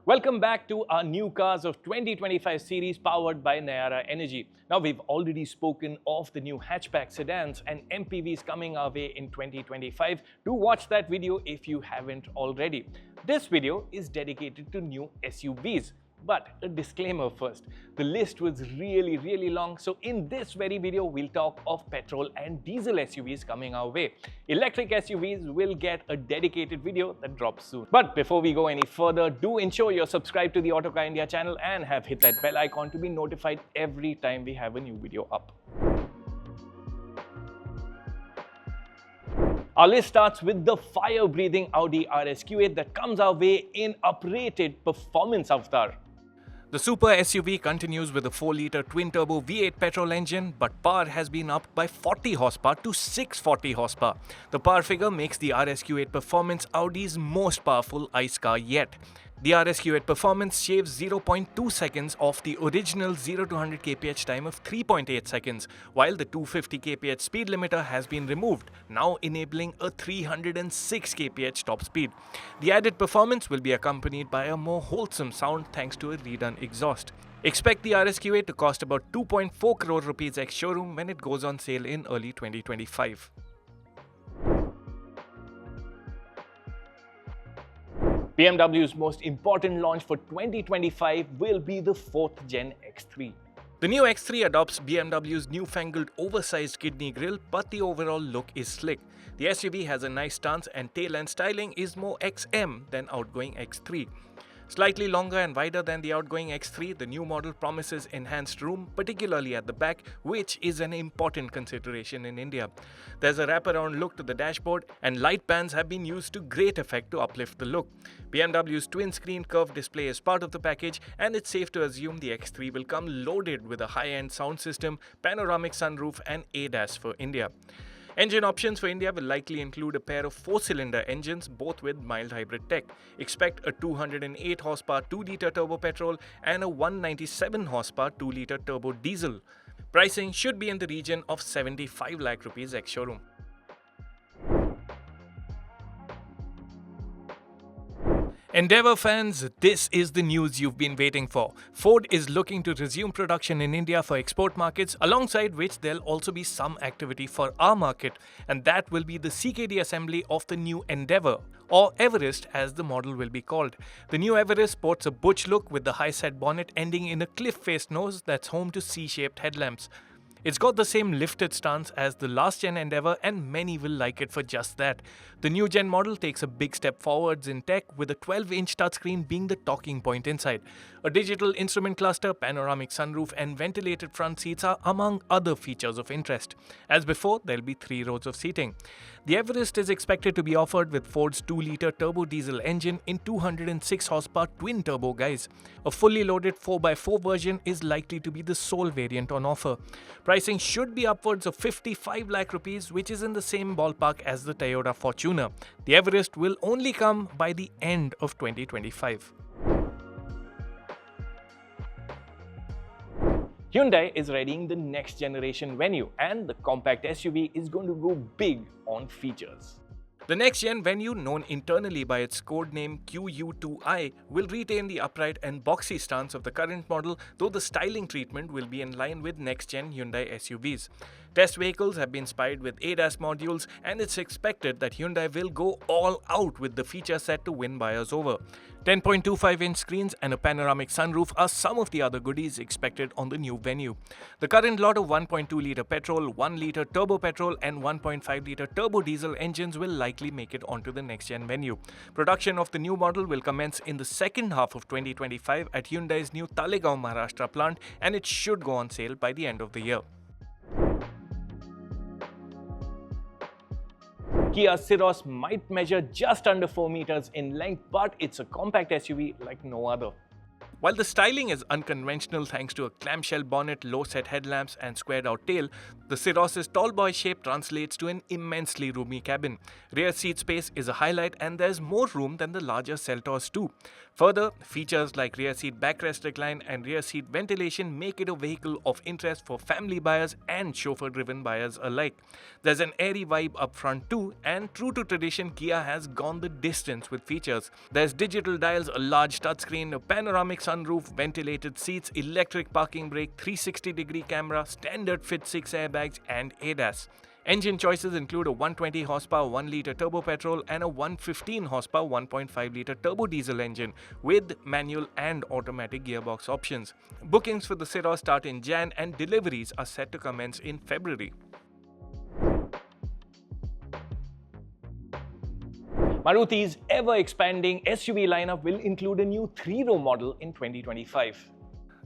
Welcome back to our new cars of 2025 series powered by Nayara Energy. Now, we've already spoken of the new hatchback sedans and MPVs coming our way in 2025. Do watch that video if you haven't already. This video is dedicated to new SUVs. But a disclaimer first, the list was really long, so in this very video we'll talk of petrol and diesel SUVs coming our way. Electric SUVs will get a dedicated video that drops soon. But before we go any further, do ensure you're subscribed to the Autocar India channel and have hit that bell icon to be notified every time we have a new video up. Our list starts with the fire-breathing Audi RS Q8 that comes our way in uprated performance avatar. The super SUV continues with a 4-litre twin-turbo V8 petrol engine, but power has been upped by 40 horsepower to 640 horsepower. The power figure makes the RS Q8 Performance Audi's most powerful ICE car yet. The RS Q8 Performance shaves 0.2 seconds off the original 0 to 100 kph time of 3.8 seconds, while the 250 kph speed limiter has been removed, now enabling a 306 kph top speed. The added performance will be accompanied by a more wholesome sound thanks to a redone exhaust. Expect the RS Q8 to cost about 2.4 crore rupees ex-showroom when it goes on sale in early 2025. BMW's most important launch for 2025 will be the 4th Gen X3. The new X3 adopts BMW's newfangled oversized kidney grille, but the overall look is slick. The SUV has a nice stance and tail-end styling is more XM than outgoing X3. Slightly longer and wider than the outgoing X3, the new model promises enhanced room, particularly at the back, which is an important consideration in India. There's a wraparound look to the dashboard, and light bands have been used to great effect to uplift the look. BMW's twin-screen curved display is part of the package, and it's safe to assume the X3 will come loaded with a high-end sound system, panoramic sunroof, and ADAS for India. Engine options for India will likely include a pair of 4-cylinder engines, both with mild hybrid tech. Expect a 208 horsepower 2-litre turbo petrol and a 197 horsepower 2-litre turbo diesel. Pricing should be in the region of 75 lakh rupees ex-showroom. Endeavour fans, this is the news you've been waiting for. Ford is looking to resume production in India for export markets, alongside which there'll also be some activity for our market, and that will be the CKD assembly of the new Endeavour, or Everest as the model will be called. The new Everest sports a butch look with the high-set bonnet ending in a cliff-faced nose that's home to C-shaped headlamps. It's got the same lifted stance as the last gen Endeavour, and many will like it for just that. The new gen model takes a big step forwards in tech, with a 12-inch touchscreen being the talking point inside. A digital instrument cluster, panoramic sunroof and ventilated front seats are among other features of interest. As before, there'll be 3 rows of seating. The Everest is expected to be offered with Ford's 2-litre turbo diesel engine in 206 horsepower twin turbo guise. A fully loaded 4x4 version is likely to be the sole variant on offer. Pricing should be upwards of 55 lakh rupees, which is in the same ballpark as the Toyota Fortuner. The Everest will only come by the end of 2025. Hyundai is readying the next generation Venue, and the compact SUV is going to go big on features. The next-gen Venue, known internally by its code name QU2i, will retain the upright and boxy stance of the current model, though the styling treatment will be in line with next-gen Hyundai SUVs. Test vehicles have been spied with ADAS modules, and it's expected that Hyundai will go all out with the feature set to win buyers over. 10.25-inch screens and a panoramic sunroof are some of the other goodies expected on the new Venue. The current lot of 1.2-litre petrol, 1-litre turbo petrol and 1.5-litre turbo diesel engines will likely make it onto the next-gen Venue. Production of the new model will commence in the second half of 2025 at Hyundai's new Talegaon, Maharashtra plant, and it should go on sale by the end of the year. Kia's Syros might measure just under 4 meters in length, but it's a compact SUV like no other. While the styling is unconventional thanks to a clamshell bonnet, low-set headlamps and squared-out tail, the Syros' tall boy shape translates to an immensely roomy cabin. Rear seat space is a highlight and there's more room than the larger Seltos too. Further, features like rear seat backrest recline and rear seat ventilation make it a vehicle of interest for family buyers and chauffeur-driven buyers alike. There's an airy vibe up front too, and true to tradition, Kia has gone the distance with features. There's digital dials, a large touchscreen, a panoramic sunroof, ventilated seats, electric parking brake, 360-degree camera, standard fit 6 airbags and ADAS. Engine choices include a 120 horsepower 1-litre turbo petrol and a 115 horsepower 1.5-litre turbo diesel engine with manual and automatic gearbox options. Bookings for the Syros start in Jan and deliveries are set to commence in February. Maruti's ever-expanding SUV lineup will include a new 3-row model in 2025.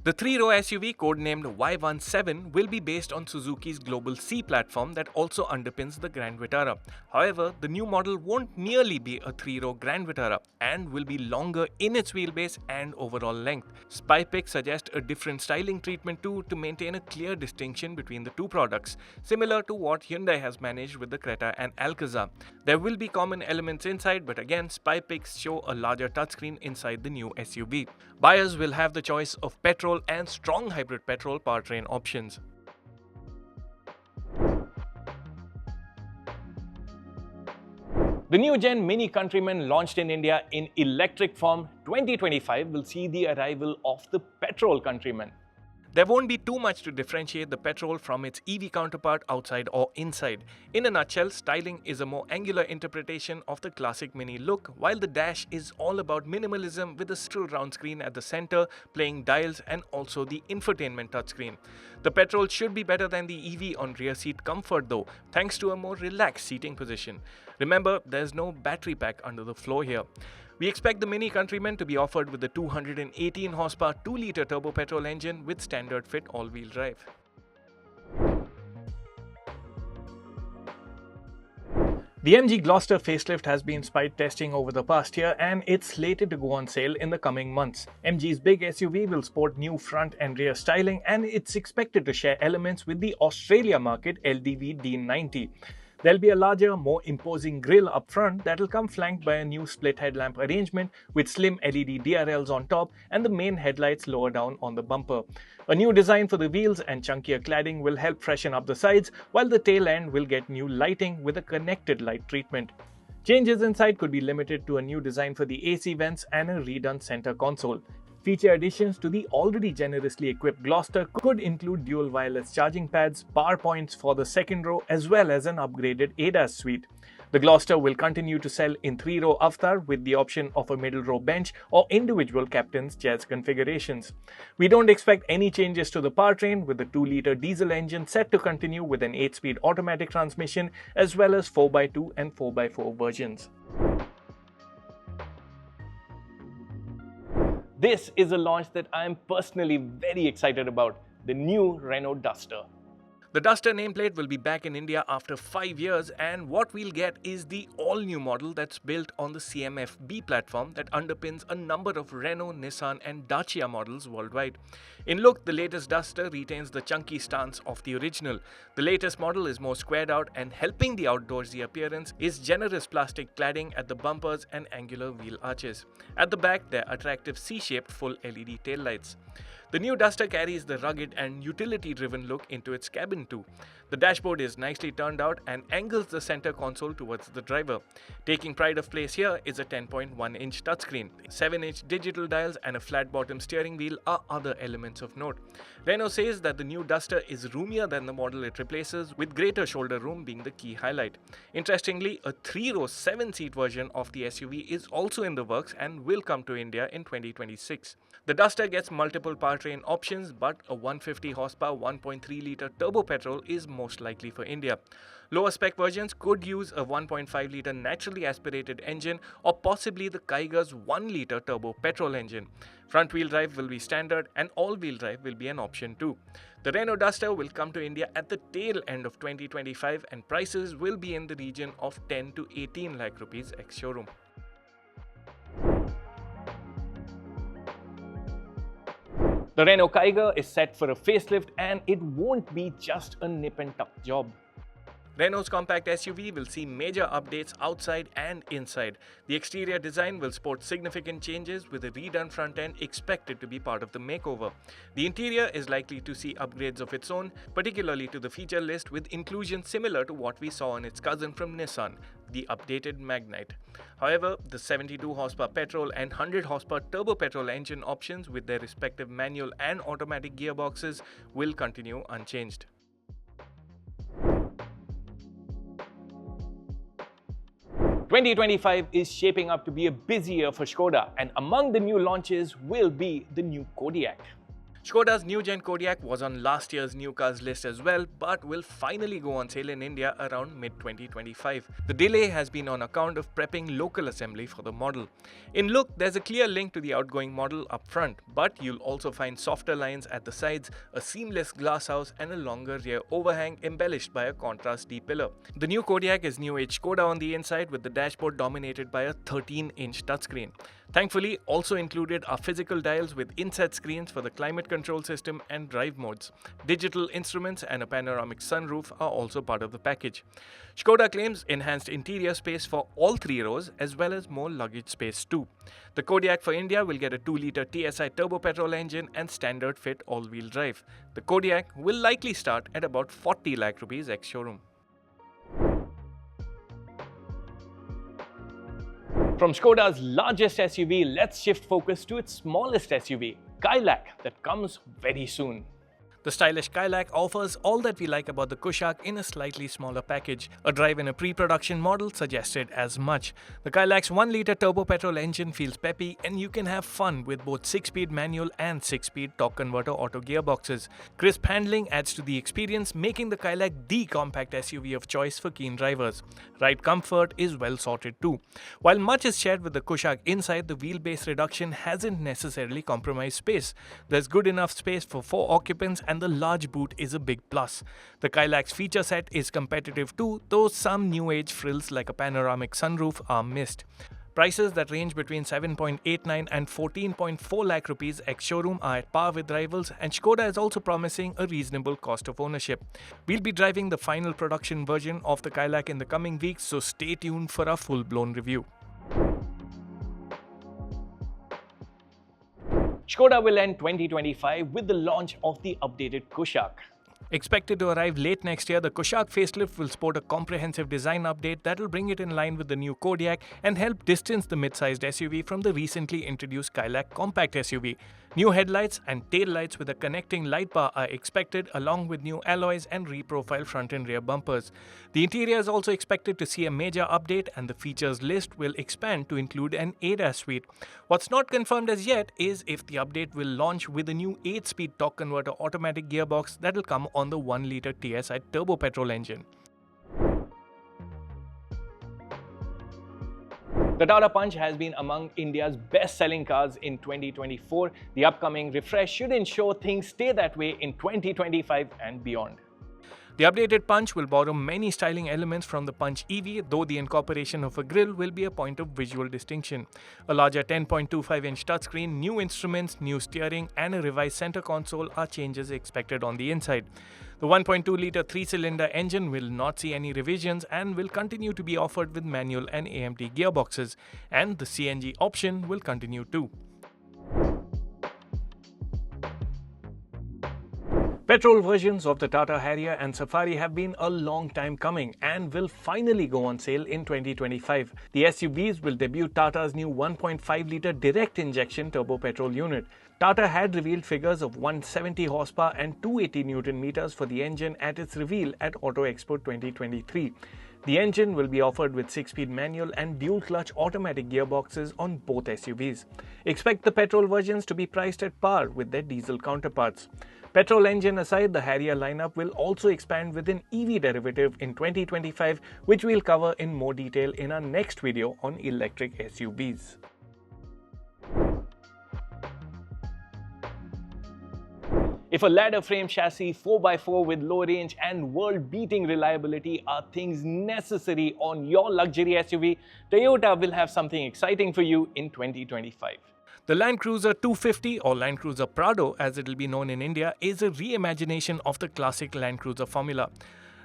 The 3-row SUV, codenamed Y17, will be based on Suzuki's Global C platform that also underpins the Grand Vitara. However, the new model won't merely be a 3-row Grand Vitara and will be longer in its wheelbase and overall length. Spy pics suggest a different styling treatment too to maintain a clear distinction between the two products, similar to what Hyundai has managed with the Creta and Alcazar. There will be common elements inside, but again, spy pics show a larger touchscreen inside the new SUV. Buyers will have the choice of petrol and strong hybrid petrol powertrain options. The new gen Mini Countryman launched in India in electric form. 2025 will see the arrival of the petrol Countryman. There won't be too much to differentiate the petrol from its EV counterpart outside or inside. In a nutshell, styling is a more angular interpretation of the classic Mini look, while the dash is all about minimalism with a still round screen at the center, playing dials and also the infotainment touchscreen. The petrol should be better than the EV on rear seat comfort though, thanks to a more relaxed seating position. Remember, there's no battery pack under the floor here. We expect the Mini Countryman to be offered with the 218 horsepower 2-litre turbo petrol engine with standard fit all-wheel drive. The MG Gloster facelift has been spite testing over the past year and it's slated to go on sale in the coming months. MG's big SUV will sport new front and rear styling and it's expected to share elements with the Australia market LDV D90. There'll be a larger, more imposing grille up front that'll come flanked by a new split headlamp arrangement with slim LED DRLs on top and the main headlights lower down on the bumper. A new design for the wheels and chunkier cladding will help freshen up the sides, while the tail end will get new lighting with a connected light treatment. Changes inside could be limited to a new design for the AC vents and a redone center console. Feature additions to the already generously equipped Gloster could include dual wireless charging pads, power points for the second row, as well as an upgraded ADAS suite. The Gloster will continue to sell in 3-row Avatar with the option of a middle row bench or individual captain's chairs configurations. We don't expect any changes to the powertrain, with the 2-litre diesel engine set to continue with an 8-speed automatic transmission as well as 4x2 and 4x4 versions. This is a launch that I am personally very excited about, the new Renault Duster. The Duster nameplate will be back in India after 5 years, and what we'll get is the all-new model that's built on the CMF-B platform that underpins a number of Renault, Nissan and Dacia models worldwide. In look, the latest Duster retains the chunky stance of the original. The latest model is more squared out, and helping the outdoorsy appearance is generous plastic cladding at the bumpers and angular wheel arches. At the back, they're attractive C-shaped full LED taillights. The new Duster carries the rugged and utility-driven look into its cabin too. The dashboard is nicely turned out and angles the center console towards the driver. Taking pride of place here is a 10.1-inch touchscreen. 7-inch digital dials and a flat-bottom steering wheel are other elements of note. Renault says that the new Duster is roomier than the model it replaces, with greater shoulder room being the key highlight. Interestingly, a 3-row 7-seat version of the SUV is also in the works and will come to India in 2026. The Duster gets multiple powertrain options, but a 150 horsepower 1.3-litre turbo petrol is most likely for India. Lower spec versions could use a 1.5-litre naturally aspirated engine or possibly the Kiger's 1-litre turbo petrol engine. Front-wheel drive will be standard and all-wheel drive will be an option too. The Renault Duster will come to India at the tail end of 2025 and prices will be in the region of 10 to 18 lakh rupees ex-showroom. The Renault Kiger is set for a facelift and it won't be just a nip and tuck job. Renault's compact SUV will see major updates outside and inside. The exterior design will sport significant changes with a redone front end expected to be part of the makeover. The interior is likely to see upgrades of its own, particularly to the feature list with inclusions similar to what we saw on its cousin from Nissan, the updated Magnite. However, the 72 horsepower petrol and 100 horsepower turbo petrol engine options with their respective manual and automatic gearboxes will continue unchanged. 2025 is shaping up to be a busy year for Skoda, and among the new launches will be the new Kodiaq. Skoda's new-gen Kodiaq was on last year's new cars list as well, but will finally go on sale in India around mid-2025. The delay has been on account of prepping local assembly for the model. In look, there's a clear link to the outgoing model up front, but you'll also find softer lines at the sides, a seamless glasshouse and a longer rear overhang embellished by a contrast D-pillar. The new Kodiaq is new age Skoda on the inside with the dashboard dominated by a 13-inch touchscreen. Thankfully, also included are physical dials with inset screens for the climate control system and drive modes. Digital instruments and a panoramic sunroof are also part of the package. Skoda claims enhanced interior space for all 3 rows as well as more luggage space too. The Kodiaq for India will get a 2-litre TSI turbo petrol engine and standard fit all-wheel drive. The Kodiaq will likely start at about 40 lakh rupees ex-showroom. From Skoda's largest SUV, let's shift focus to its smallest SUV, Kylaq, that comes very soon. The stylish Kylaq offers all that we like about the Kushaq in a slightly smaller package. A drive in a pre-production model suggested as much. The Kylaq's 1-litre turbo petrol engine feels peppy and you can have fun with both 6-speed manual and 6-speed torque converter auto gearboxes. Crisp handling adds to the experience, making the Kylaq the compact SUV of choice for keen drivers. Ride comfort is well sorted too. While much is shared with the Kushaq inside, the wheelbase reduction hasn't necessarily compromised space. There's good enough space for 4 occupants and the large boot is a big plus. The Kylaq's feature set is competitive too, though some new age frills like a panoramic sunroof are missed. Prices that range between 7.89 and 14.4 lakh rupees ex-showroom are at par with rivals, and Skoda is also promising a reasonable cost of ownership. We'll be driving the final production version of the Kylaq in the coming weeks, so stay tuned for a full-blown review. Skoda will end 2025 with the launch of the updated Kushaq. Expected to arrive late next year, the Kushaq facelift will sport a comprehensive design update that will bring it in line with the new Kodiaq and help distance the mid-sized SUV from the recently introduced Kylaq compact SUV. New headlights and tail lights with a connecting light bar are expected, along with new alloys and reprofiled front and rear bumpers. The interior is also expected to see a major update, and the features list will expand to include an ADAS suite. What's not confirmed as yet is if the update will launch with a new 8-speed torque converter automatic gearbox that will come on the 1-litre TSI turbo petrol engine. The Tata Punch has been among India's best-selling cars in 2024. The upcoming refresh should ensure things stay that way in 2025 and beyond. The updated Punch will borrow many styling elements from the Punch EV, though the incorporation of a grille will be a point of visual distinction. A larger 10.25-inch touchscreen, new instruments, new steering, and a revised center console are changes expected on the inside. The 1.2-litre 3-cylinder engine will not see any revisions and will continue to be offered with manual and AMT gearboxes, and the CNG option will continue too. Petrol versions of the Tata Harrier and Safari have been a long time coming and will finally go on sale in 2025. The SUVs will debut Tata's new 1.5-litre direct injection turbo petrol unit. Tata had revealed figures of 170 horsepower and 280 Newton meters for the engine at its reveal at Auto Expo 2023. The engine will be offered with 6-speed manual and dual-clutch automatic gearboxes on both SUVs. Expect the petrol versions to be priced at par with their diesel counterparts. Petrol engine aside, the Harrier lineup will also expand with an EV derivative in 2025, which we'll cover in more detail in our next video on electric SUVs. If a ladder frame chassis, 4x4 with low range and world-beating reliability are things necessary on your luxury SUV, Toyota will have something exciting for you in 2025. The Land Cruiser 250 or Land Cruiser Prado as it will be known in India is a reimagination of the classic Land Cruiser formula.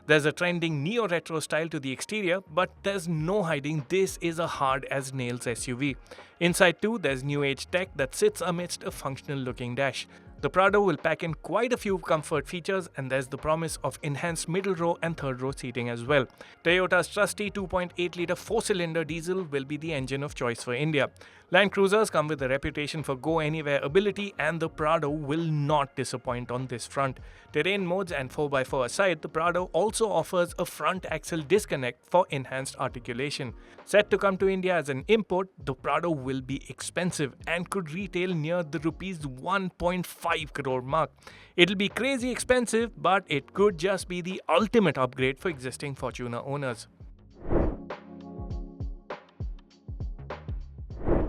There's a trending neo-retro style to the exterior, but there's no hiding this is a hard-as-nails SUV. Inside too, there's new age tech that sits amidst a functional-looking dash. The Prado will pack in quite a few comfort features, and there's the promise of enhanced middle row and third row seating as well. Toyota's trusty 2.8-litre 4-cylinder diesel will be the engine of choice for India. Land Cruisers come with a reputation for go-anywhere ability, and the Prado will not disappoint on this front. Terrain modes and 4x4 aside, the Prado also offers a front axle disconnect for enhanced articulation. Set to come to India as an import, the Prado will be expensive and could retail near the rupees 1.5 crore mark. It'll be crazy expensive, but it could just be the ultimate upgrade for existing Fortuner owners.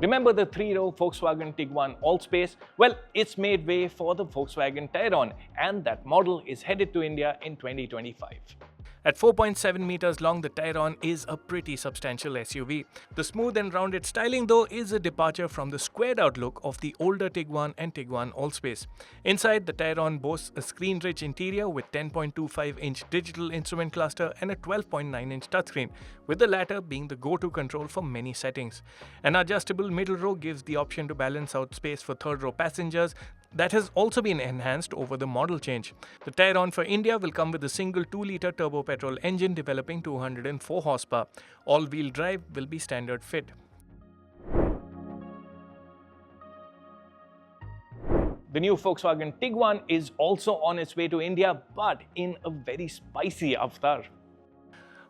Remember the 3-row Volkswagen Tiguan All-Space? Well, it's made way for the Volkswagen Tayron, and that model is headed to India in 2025. At 4.7 meters long, the Tayron is a pretty substantial SUV. The smooth and rounded styling though is a departure from the squared out look of the older Tiguan and Tiguan All-Space. Inside, the Tayron boasts a screen-rich interior with 10.25-inch digital instrument cluster and a 12.9-inch touchscreen, with the latter being the go-to control for many settings. An adjustable middle row gives the option to balance out space for third-row passengers. That has also been enhanced over the model change. The Tayron for India will come with a single 2-litre turbo petrol engine developing 204 horsepower. All-wheel drive will be standard fit. The new Volkswagen Tiguan is also on its way to India, but in a very spicy avatar.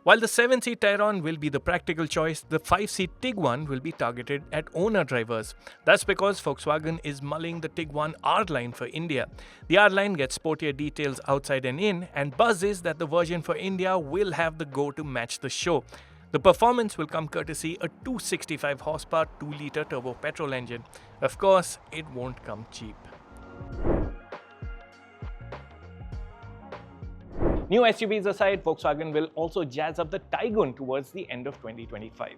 While the 7-seat Tayron will be the practical choice, the 5-seat Tiguan will be targeted at owner drivers. That's because Volkswagen is mulling the Tiguan R line for India. The R line gets sportier details outside and in, and buzz is that the version for India will have the go to match the show. The performance will come courtesy a 265 horsepower 2-litre turbo petrol engine. Of course, it won't come cheap. New SUVs aside, Volkswagen will also jazz up the Taigun towards the end of 2025.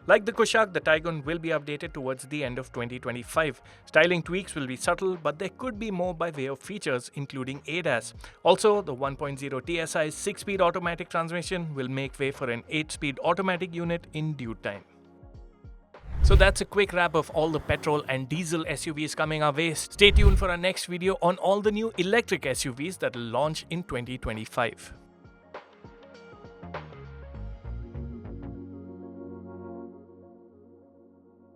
Like the Kushaq, the Taigun will be updated towards the end of 2025. Styling tweaks will be subtle, but there could be more by way of features, including ADAS. Also, the 1.0 TSI's 6-speed automatic transmission will make way for an 8-speed automatic unit in due time. So that's a quick wrap of all the petrol and diesel SUVs coming our way. Stay tuned for our next video on all the new electric SUVs that will launch in 2025.